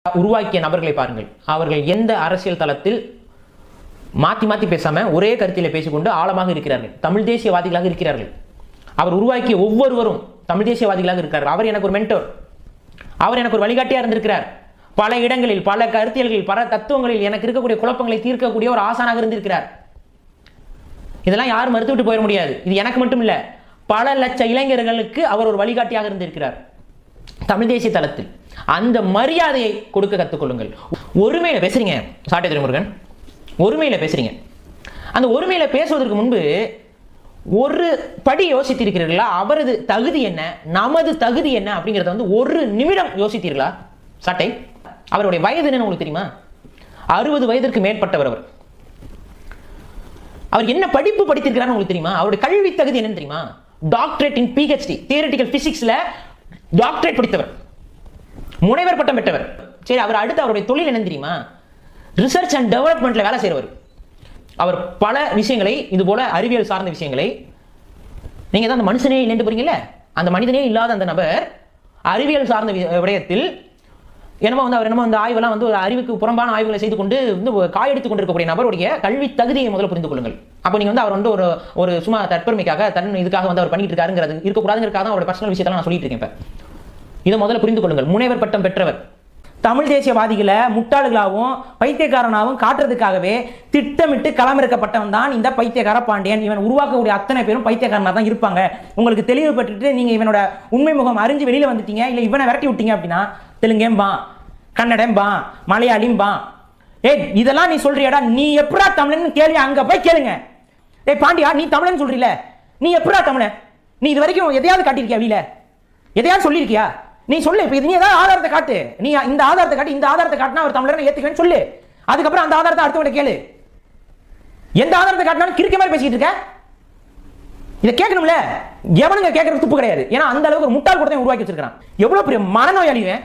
உருவாக்கிய நபர்களை பாருங்கள். அவர்கள் எந்த அரசியல் தளத்தில் மாற்றி மாற்றி பேசாம ஒரே கருத்தில பேசிக்கொண்டு ஆழமாக இருக்கிறார்கள். தமிழ் தேசியவாதிகளாக இருக்கிறார்கள். அவர் உருவாக்கிய ஒவ்வொருவரும் தமிழ் தேசியவாதிகளாக இருக்கிறார்கள். அவர் எனக்கு ஒரு மென்டோர், அவர் எனக்கு ஒரு வழிகாட்டியா இருந்திருக்கிறார். பல இடங்களில், பல கருத்தியல்களில், பல தத்துவங்களில் எனக்கு இருக்கக்கூடிய குழப்பங்களை தீர்க்கக்கூடிய ஒரு ஆசானாக இருந்திருக்கிறார். இதெல்லாம் யாரும் மறுத்துவிட்டு போயிட முடியாது. இது எனக்கு மட்டும் இல்ல, பல லட்ச இளைஞர்களுக்கு அவர் ஒரு வழிகாட்டியாக இருந்திருக்கிறார் தமிழ் தேசிய தளத்தில். அந்த மரியாதையை கொடுக்க கற்றுக்கொள்ளுங்கள். ஒருமையில பேசுறீங்க சாட்டை துரைமுருகன், ஒருமையில பேசுறீங்க. அந்த ஒருமையில பேசுவதற்கு முன்பு ஒரு படி யோசித்திருக்கிறீர்களா? அவரது தகுதி என்ன, நமது தகுதி என்ன அப்படிங்கிறத வந்து ஒரு நிமிடம் யோசித்தீர்களா? சாட்டை அவருடைய வயது என்னன்னு உங்களுக்கு தெரியுமா? 60 வயதிற்கு மேற்பட்டவர். அவர் என்ன படிப்பு படித்திருக்கிறார் உங்களுக்கு தெரியுமா? அவருடைய கல்வி தகுதி என்னன்னு தெரியுமா? டாக்டரேட் இன் பிஹெச்டி தியரிட்டிக்கல் பிசிக்ஸ்ல டாக்டரேட் படித்தவர், முனைவர் பட்டம் பெற்றவர். சரி, அவர் அடுத்து அவருடைய தொழில் என்ன தெரியுமா? ரிசர்ச் அண்ட் டெவலப்மெண்ட்ல வேலை செய்யறவர். அவர் பல விஷயங்களை, இது போல அறிவியல் சார்ந்த விஷயங்களை, நீங்க தான் அந்த மனுஷனே இல்லைன்னு போறீங்கல்ல, அந்த மனிதனே இல்லாத அந்த நபர் அறிவியல் சார்ந்த விடயத்தில் என்னமோ வந்து அவர் என்னமோ அந்த ஆய்வெல்லாம் வந்து ஒரு அறிவுக்கு புறம்பான ஆய்வுகளை செய்து கொண்டு வந்து காயெடுத்துக் கொண்டிருக்கக்கூடிய நபருடைய கல்வி தகுதியை முதல்ல புரிந்து கொள்ளுங்கள். அப்போ நீங்க வந்து அவர் வந்து ஒரு சும்மா தற்பெருமைக்காக இதுக்காக வந்து அவர் பண்ணிட்டு இருக்காருங்கிறது இருக்கக்கூடாதுங்கிறதுக்காக அவருடைய பர்சனல் விஷயத்தெல்லாம் நான் சொல்லிட்டு இருக்கேன். இதை முதல்ல புரிந்து கொள்ளுங்கள். முனைவர் பட்டம் பெற்றவர். தமிழ் தேசியவாதிகளை முட்டாள்களாகவும் பைத்தியக்காரனாகவும் காட்டுறதுக்காகவே திட்டமிட்டு களமிறக்கப்பட்டவன் தான் இந்த பைத்தியக்கார பாண்டியன். இவன் உருவாக்கக்கூடிய அத்தனை பேரும் பைத்தியக்காரனாக தான் இருப்பாங்க. உங்களுக்கு தெளிவுபட்டுட்டு நீங்க இவனோட உண்மை முகம் அறிஞ்சு வெளியில வந்துட்டீங்க, இல்ல இவனை விரட்டி விட்டீங்க அப்படின்னா தெலுங்கேம்பா, கன்னடம்பா, மலையாளிம்பா. இதெல்லாம் நீ சொல்றியாடா? நீ எப்படா தமிழன் கேள்வி அங்க போய் கேளுங்க. பாண்டியா, நீ தமிழன் சொல்றீல, நீ எப்படா தமிழன்? நீ இது வரைக்கும் எதையாவது காட்டியிருக்கியா? வெளியில எதையாவது சொல்லியிருக்கியா? நீ சொல்லு. இப்ப நீ ஏதாவது ஆதாரத்தை காட்டு. நீ இந்த ஆதாரத்தை காட்டி, இந்த ஆதாரத்தை காட்டினா அவர் தமிழரை ஏத்துக்கன்னு சொல்லு. அதுக்கப்புறம் அந்த ஆதாரத்தை அடுத்தவங்க கேளு. எந்த ஆதாரத்தை காட்டினாலும் கிறுக்க மாதிரி பேசிட்டு இருக்க. இதை கேட்கணும்ல. எவனுங்க கேட்கறது துப்பு கிடையாது. ஏன்னா அந்த அளவுக்கு ஒரு முட்டாள் கூடத்தை உருவாக்கி வச்சிருக்கான். எவ்வளவு பெரிய மனநோயாளிவேன்.